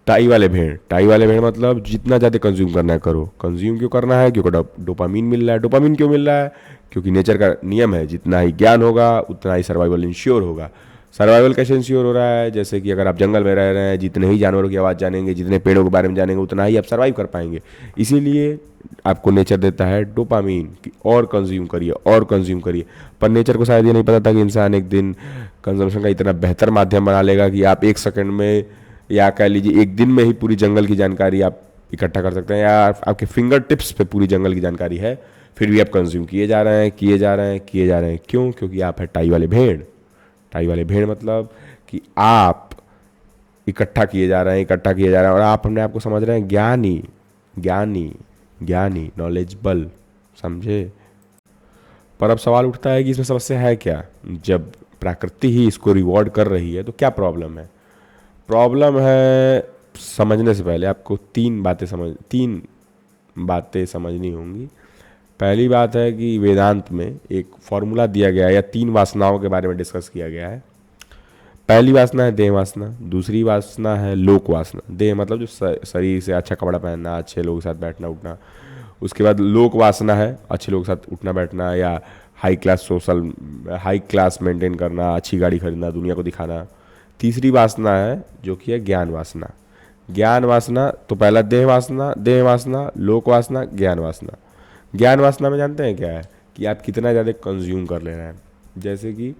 Tie वाले भेड़ मतलब जितना ज़्यादा कंज्यूम करना है करो। कंज्यूम क्यों करना है? क्योंकि डोपामीन मिल रहा है। डोपामीन क्यों मिल रहा है? क्योंकि नेचर का नियम है, जितना ही ज्ञान होगा उतना ही सर्वाइवल इंश्योर होगा। सर्वाइवल कैसे इंश्योर हो रहा है? जैसे कि अगर आप जंगल में रह रहे हैं, जितने ही जानवरों की आवाज़ जानेंगे, जितने पेड़ों के बारे में जानेंगे, उतना ही आप सर्वाइव कर पाएंगे। इसीलिए आपको नेचर देता है डोपामीन कि और कंज्यूम करिए और कंज्यूम करिए। पर नेचर को शायद ये नहीं पता था कि इंसान एक दिन कंजम्पशन का इतना बेहतर माध्यम बना लेगा कि आप एक सेकंड में, या कह लीजिए एक दिन में ही, पूरी जंगल की जानकारी आप इकट्ठा कर सकते हैं, या आपके फिंगर टिप्स पे पूरी जंगल की जानकारी है, फिर भी आप कंज्यूम किए जा रहे हैं, किए जा रहे हैं, किए जा रहे हैं। क्यों? क्योंकि आप है टाई वाले भेड़। टाई वाले भेड़ मतलब कि आप इकट्ठा किए जा रहे हैं, इकट्ठा किए जा रहे हैं, और आप अपने आप को समझ रहे हैं ज्ञानी, ज्ञानी, ज्ञानी, नॉलेजबल, समझे? पर अब सवाल उठता है कि इसमें समस्या है क्या? जब प्रकृति ही इसको रिवॉर्ड कर रही है तो क्या प्रॉब्लम है? प्रॉब्लम है, समझने से पहले आपको तीन बातें समझनी होंगी। पहली बात है कि वेदांत में एक फॉर्मूला दिया गया है, या 3 वासनाओं के बारे में डिस्कस किया गया है। पहली वासना है देह वासना, दूसरी वासना है लोक वासना। देह मतलब जो शरीर से अच्छा कपड़ा पहनना, अच्छे लोगों के साथ बैठना उठना। उसके बाद लोक वासना है अच्छे लोगों के साथ उठना बैठना, या हाई क्लास मेंटेन करना, अच्छी गाड़ी खरीदना, दुनिया को दिखाना। तीसरी वासना है जो कि है ज्ञान वासना। ज्ञान वासना तो पहला देह वासना, लोक वासना, ज्ञान वासना। ज्ञान वासना में जानते हैं क्या है? कि आप कितना ज़्यादा कंज्यूम कर ले रहे हैं। जैसे कि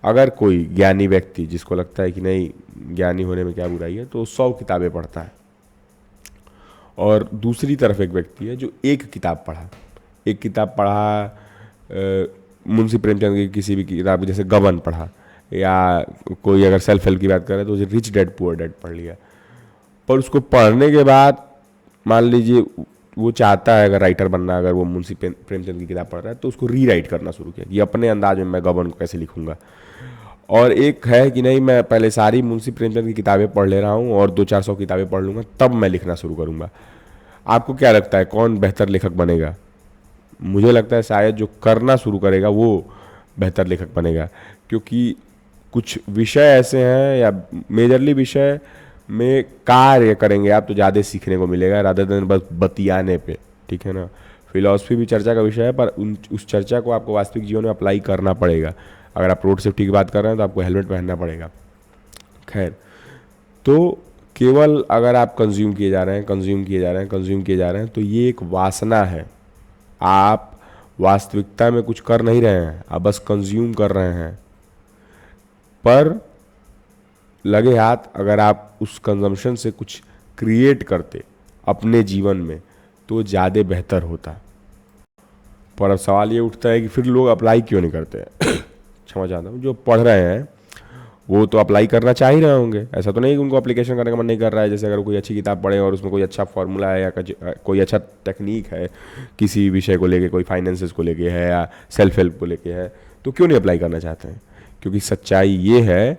अगर कोई ज्ञानी व्यक्ति जिसको लगता है कि नहीं ज्ञानी होने में क्या बुराई है, तो 100 किताबें पढ़ता है। और दूसरी तरफ एक व्यक्ति है जो एक किताब पढ़ा, मुंशी प्रेमचंद की किसी भी किताब, जैसे गबन पढ़ा, या कोई अगर सेल्फ हेल्प की बात करें तो रिच डैड पुअर डैड पढ़ लिया। पर उसको पढ़ने के बाद मान लीजिए वो चाहता है अगर राइटर बनना, अगर वो मुंशी प्रेमचंद की किताब पढ़ रहा है तो उसको रीराइट करना शुरू किया कि अपने अंदाज में मैं गबन को कैसे लिखूंगा। और एक है कि नहीं, मैं पहले सारी मुंशी प्रेमचंद की किताबें पढ़ ले रहा हूँ और 200-400 किताबें पढ़ लूँगा, तब मैं लिखना शुरू करूँगा। आपको क्या लगता है कौन बेहतर लेखक बनेगा? मुझे लगता है शायद जो करना शुरू करेगा वो बेहतर लेखक बनेगा। क्योंकि कुछ विषय ऐसे हैं, या मेजरली विषय में कार्य करेंगे आप तो ज़्यादा सीखने को मिलेगा, रादर देन बस बतियाने पे। ठीक है ना? फिलॉसफी भी चर्चा का विषय है, पर उस चर्चा को आपको वास्तविक जीवन में अप्लाई करना पड़ेगा। अगर आप रोड सेफ्टी की बात कर रहे हैं तो आपको हेलमेट पहनना पड़ेगा। खैर, तो केवल अगर आप कंज्यूम किए जा रहे हैं तो ये एक वासना है। आप वास्तविकता में कुछ कर नहीं रहे हैं, आप बस कंज्यूम कर रहे हैं। पर लगे हाथ अगर आप उस कंजम्पशन से कुछ क्रिएट करते अपने जीवन में तो ज़्यादा बेहतर होता। पर अब सवाल ये उठता है कि फिर लोग अप्लाई क्यों नहीं करते? क्षमा चाहता हूँ, जो पढ़ रहे हैं वो तो अप्लाई करना चाह ही रहे होंगे। ऐसा तो नहीं कि उनको अप्लीकेशन करने का मन नहीं कर रहा है। जैसे अगर कोई अच्छी किताब पढ़े और उसमें कोई अच्छा फॉर्मूला है, या कोई अच्छा टेक्निक है किसी विषय को लेके, कोई फाइनेंसेस को लेके है या सेल्फ हेल्प को लेके है, तो क्यों नहीं अप्लाई करना चाहते हैं? क्योंकि सच्चाई ये है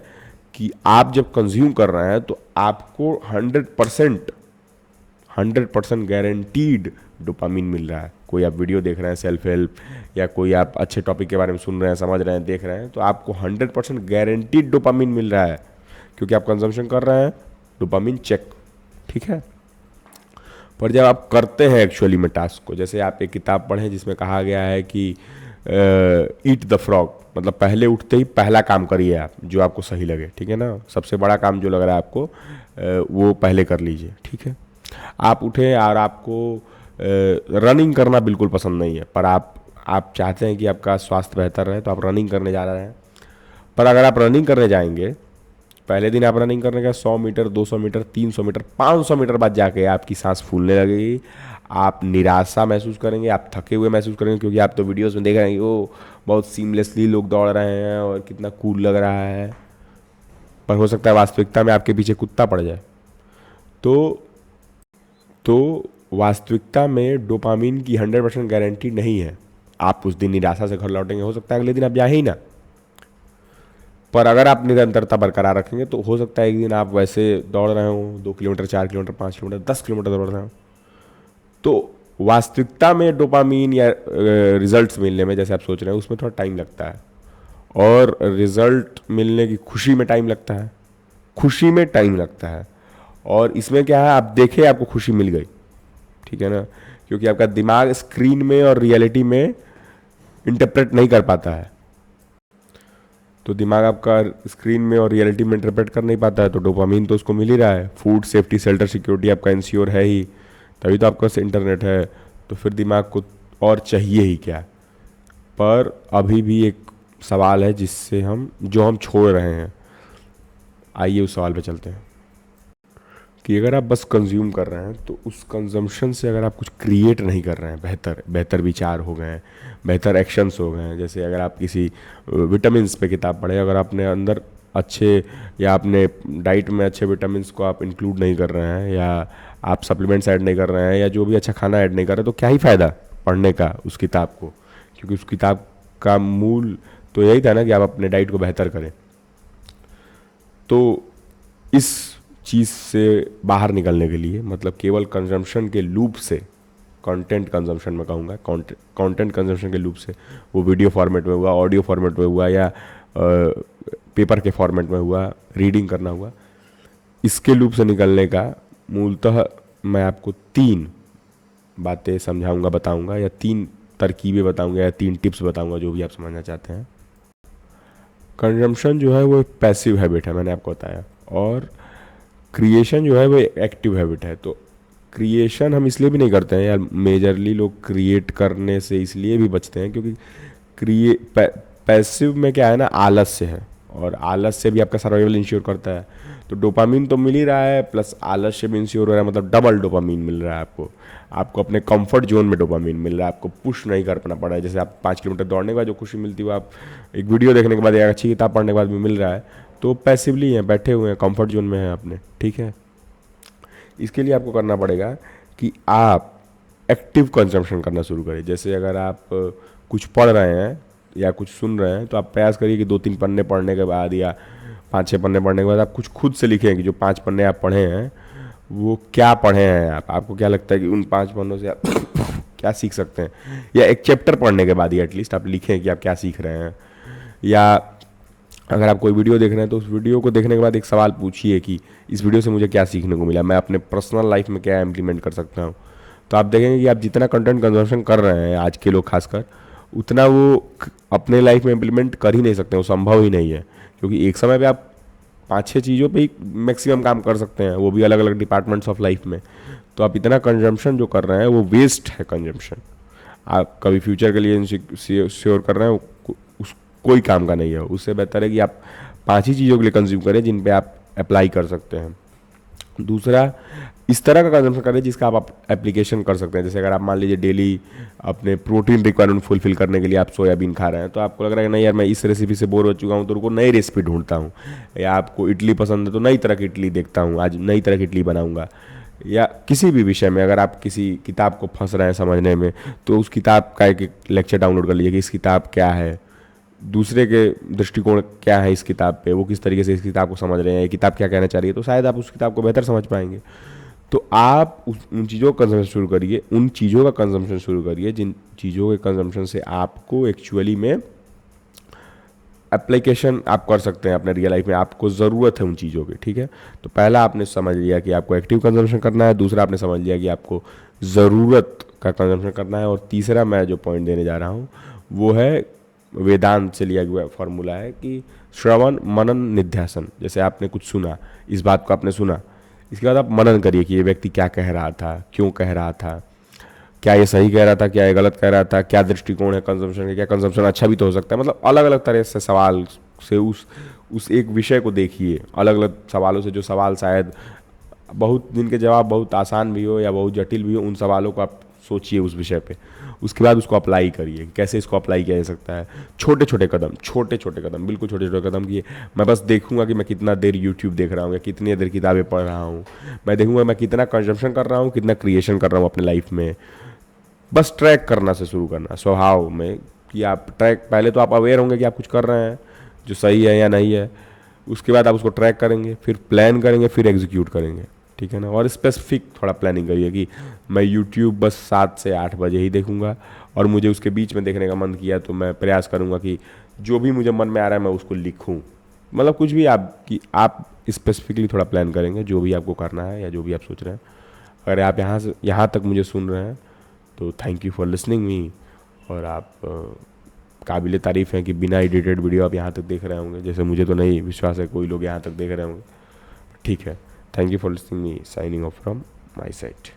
कि आप जब कंज्यूम कर रहे हैं तो आपको 100% गारंटीड डोपामीन मिल रहा है। कोई आप वीडियो देख रहे हैं सेल्फ हेल्प, या कोई आप अच्छे टॉपिक के बारे में सुन रहे हैं, समझ रहे हैं, देख रहे हैं, तो आपको 100% गारंटीड डोपामीन मिल रहा है, क्योंकि आप कंजम्पशन कर रहे हैं। डोपामीन चेक, ठीक है। पर जब आप करते हैं एक्चुअली में टास्क को, जैसे आप एक किताब पढ़ें जिसमें कहा गया है कि ईट द फ्रॉग, मतलब पहले उठते ही पहला काम करिए आप जो आपको सही लगे। ठीक है ना? सबसे बड़ा काम जो लग रहा है आपको वो पहले कर लीजिए। ठीक है? आप उठे और आपको रनिंग करना बिल्कुल पसंद नहीं है, पर आप चाहते हैं कि आपका स्वास्थ्य बेहतर रहे, तो आप रनिंग करने जा रहे हैं। पर अगर आप रनिंग करने जाएंगे, पहले दिन आप रनिंग करने का 100 मीटर, 200 मीटर, 300 मीटर, 500 मीटर बाद जाके आपकी सांस फूलने लगेगी, आप निराशा महसूस करेंगे, आप थके हुए महसूस करेंगे, क्योंकि आप तो वीडियोस में देख रहे हैं कि वो बहुत सीमलेसली लोग दौड़ रहे हैं और कितना कूल लग रहा है। पर हो सकता है वास्तविकता में आपके पीछे कुत्ता पड़ जाए। तो वास्तविकता में डोपामीन की 100% गारंटी नहीं है। आप उस दिन निराशा से घर लौटेंगे, हो सकता है अगले दिन आप जाए ही ना। पर अगर आप निरंतरता बरकरार रखेंगे तो हो सकता है एक दिन आप वैसे दौड़ रहे हो 2 किलोमीटर, 4 किलोमीटर, 5 किलोमीटर, 10 किलोमीटर दौड़ रहे हो। तो वास्तविकता में डोपामीन या रिजल्ट्स मिलने में, जैसे आप सोच रहे हैं, उसमें थोड़ा टाइम लगता है, और रिजल्ट मिलने की खुशी में टाइम लगता है, और इसमें क्या है, आप देखे आपको खुशी मिल गई, ठीक है ना, क्योंकि आपका दिमाग स्क्रीन में और रियलिटी में इंटरप्रेट नहीं कर पाता है। तो दिमाग आपका स्क्रीन में और रियलिटी में इंटरप्रेट कर नहीं पाता है, तो डोपामीन तो उसको मिल ही रहा है। फूड सेफ्टी शेल्टर सिक्योरिटी आपका इंश्योर है ही, तभी तो आपका इंटरनेट है। तो फिर दिमाग को और चाहिए ही क्या। पर अभी भी एक सवाल है जिससे हम छोड़ रहे हैं। आइए उस सवाल पे चलते हैं कि अगर आप बस कंज्यूम कर रहे हैं तो उस कंजम्पशन से अगर आप कुछ क्रिएट नहीं कर रहे हैं, बेहतर विचार हो गए हैं, बेहतर एक्शंस हो गए हैं। जैसे अगर आप किसी विटामिन्स पे किताब पढ़े, अगर आपने अंदर अच्छे या अपने डाइट में अच्छे विटामिन्स को आप इंक्लूड नहीं कर रहे हैं, या आप सप्लीमेंट्स ऐड नहीं कर रहे हैं, या जो भी अच्छा खाना ऐड नहीं कर रहे, तो क्या ही फ़ायदा पढ़ने का उस किताब को। क्योंकि उस किताब का मूल तो यही था ना कि आप अपने डाइट को बेहतर करें। तो इस चीज़ से बाहर निकलने के लिए, मतलब केवल कंजम्पशन के लूप से, कंटेंट कंजम्पशन में कहूँगा, कंटेंट कंजम्पशन के लूप से, वो वीडियो फॉर्मेट में हुआ, ऑडियो फॉर्मेट में हुआ, या पेपर के फॉर्मेट में हुआ, रीडिंग करना हुआ, इसके लूप से निकलने का मूलतः मैं आपको 3 बातें समझाऊंगा, बताऊंगा, या 3 तरकीबें बताऊंगा, या 3 टिप्स बताऊंगा, जो भी आप समझना चाहते हैं। कंजम्पशन जो है वो पैसिव हैबिट है, मैंने आपको बताया, और क्रिएशन जो है वो एक्टिव हैबिट है। तो क्रिएशन हम इसलिए भी नहीं करते हैं यार, मेजरली लोग क्रिएट करने से इसलिए भी बचते हैं क्योंकि पैसिव में क्या है ना, आलस्य है, और आलस्य भी आपका सर्वाइवल इंश्योर करता है। तो डोपामीन तो मिल ही रहा है, प्लस आलस्य भी इंश्योर हो रहा है, मतलब डबल डोपामीन मिल रहा है आपको अपने कंफर्ट जोन में डोपामीन मिल रहा है, आपको पुश नहीं करना पड़ा है। जैसे आप 5 किलोमीटर दौड़ने के बाद जो खुशी मिलती है, वो आप एक वीडियो देखने के बाद या अच्छी किताब पढ़ने के बाद भी मिल रहा है। तो पैसिवली हैं, बैठे हुए हैं, कंफर्ट जोन में हैं अपने, ठीक है। इसके लिए आपको करना पड़ेगा कि आप एक्टिव कंजम्पशन करना शुरू करें। जैसे अगर आप कुछ पढ़ रहे हैं या कुछ सुन रहे हैं, तो आप प्रयास करिए कि 2-3 पन्ने पढ़ने के बाद या 5-6 पन्ने पढ़ने के बाद आप कुछ खुद से लिखें कि जो 5 पन्ने आप पढ़े हैं वो क्या पढ़े हैं आपको क्या लगता है कि उन 5 पन्नों से आप क्या सीख सकते हैं। या एक चैप्टर पढ़ने के बाद ही एटलीस्ट आप लिखें कि आप क्या सीख रहे हैं। या अगर आप कोई वीडियो देख रहे हैं तो उस वीडियो को देखने के बाद एक सवाल पूछिए कि इस वीडियो से मुझे क्या सीखने को मिला, मैं अपने पर्सनल लाइफ में क्या इम्प्लीमेंट कर सकता हूँ। तो आप देखेंगे कि आप जितना कंटेंट कंजम्पशन कर रहे हैं आज के लोग खासकर, उतना वो अपने लाइफ में इम्प्लीमेंट कर ही नहीं सकते, वो संभव ही नहीं है। क्योंकि एक समय पे आप 5-6 चीज़ों पे ही मैक्सिमम काम कर सकते हैं, वो भी अलग अलग डिपार्टमेंट्स ऑफ लाइफ में। तो आप इतना कंजम्पशन जो कर रहे हैं वो वेस्ट है कंजम्पशन। आप कभी फ्यूचर के लिए श्योर कर रहे हैं, उस कोई काम का नहीं है। उससे बेहतर है कि आप 5 ही चीज़ों के लिए कंज्यूम करें जिन पे आप अप्लाई कर सकते हैं। दूसरा, इस तरह का कंजम्पशन करें जिसका आप एप्लीकेशन कर सकते हैं। जैसे अगर आप मान लीजिए डेली अपने प्रोटीन रिक्वायरमेंट फुलफिल करने के लिए आप सोयाबीन खा रहे हैं, तो आपको लग रहा है कि नहीं यार मैं इस रेसिपी से बोर हो चुका हूँ, तो उनको नई रेसिपी ढूंढता हूँ। या आपको इडली पसंद है तो नई तरह की इडली देखता हूँ, आज नई तरह की इडली बनाऊँगा। या किसी भी विषय में अगर आप किसी किताब को फंस रहे हैं समझने में, तो उस किताब का एक लेक्चर डाउनलोड कर लीजिए कि इस किताब क्या है, दूसरे के दृष्टिकोण क्या है इस किताब पे, वो किस तरीके से इस किताब को समझ रहे हैं, ये किताब क्या कहना चाह रही है, तो शायद आप उस किताब को बेहतर समझ पाएंगे। तो आप उन चीज़ों का कंजम्पशन शुरू करिए, उन चीज़ों का कंजम्पशन शुरू करिए जिन चीज़ों के कंजम्पशन से आपको एक्चुअली में एप्लीकेशन आप कर सकते हैं अपने रियल लाइफ में, आपको ज़रूरत है उन चीज़ों की, ठीक है। तो पहला आपने समझ लिया कि आपको एक्टिव कंजम्पशन करना है, दूसरा आपने समझ लिया कि आपको ज़रूरत का कंजम्पशन करना है, और तीसरा मैं जो पॉइंट देने जा रहा हूँ वो है वेदांत से लिया गया फॉर्मूला है कि श्रवण मनन निध्यासन। जैसे आपने कुछ सुना, इस बात को आपने सुना, इसके बाद आप मनन करिए कि ये व्यक्ति क्या कह रहा था, क्यों कह रहा था, क्या ये सही कह रहा था, क्या ये गलत कह रहा था, क्या दृष्टिकोण है कंजम्पशन का, क्या कंजम्पशन अच्छा भी तो हो सकता है। मतलब अलग अलग तरह से सवाल से उस एक विषय को देखिए, अलग अलग सवालों से, जो सवाल शायद बहुत जिनके जवाब बहुत आसान भी हो या बहुत जटिल भी हो, उन सवालों को आप सोचिए उस विषय पे। उसके बाद उसको अप्लाई करिए, कैसे इसको अप्लाई किया जा सकता है। छोटे छोटे कदम, बिल्कुल छोटे छोटे कदम किए। मैं बस देखूंगा कि मैं कितना देर यूट्यूब देख रहा हूँ या कितनी देर किताबें पढ़ रहा हूँ, मैं देखूंगा मैं कितना कंजम्पशन कर रहा हूँ, कितना क्रिएशन कर रहा हूँ अपने लाइफ में। बस ट्रैक करना से शुरू करना स्वभाव में, कि आप ट्रैक, पहले तो आप अवेयर होंगे कि आप कुछ कर रहे हैं जो सही है या नहीं है, उसके बाद आप उसको ट्रैक करेंगे, फिर प्लान करेंगे, फिर एग्जीक्यूट करेंगे, ठीक है ना। और स्पेसिफिक थोड़ा प्लानिंग करिए कि मैं यूट्यूब बस 7 से 8 बजे ही देखूंगा, और मुझे उसके बीच में देखने का मन किया तो मैं प्रयास करूंगा कि जो भी मुझे मन में आ रहा है मैं उसको लिखूं। मतलब कुछ भी आप स्पेसिफिकली थोड़ा प्लान करेंगे जो भी आपको करना है या जो भी आप सोच रहे हैं। अगर आप यहाँ तक मुझे सुन रहे हैं तो thank you for listening me. और आप काबिल तारीफ़ हैं कि बिना एडिटेड वीडियो आप यहाँ तक देख रहे होंगे, जैसे मुझे तो नहीं विश्वास है कोई लोग यहाँ तक देख रहे होंगे। ठीक है, thank you for listening me, signing off from my side.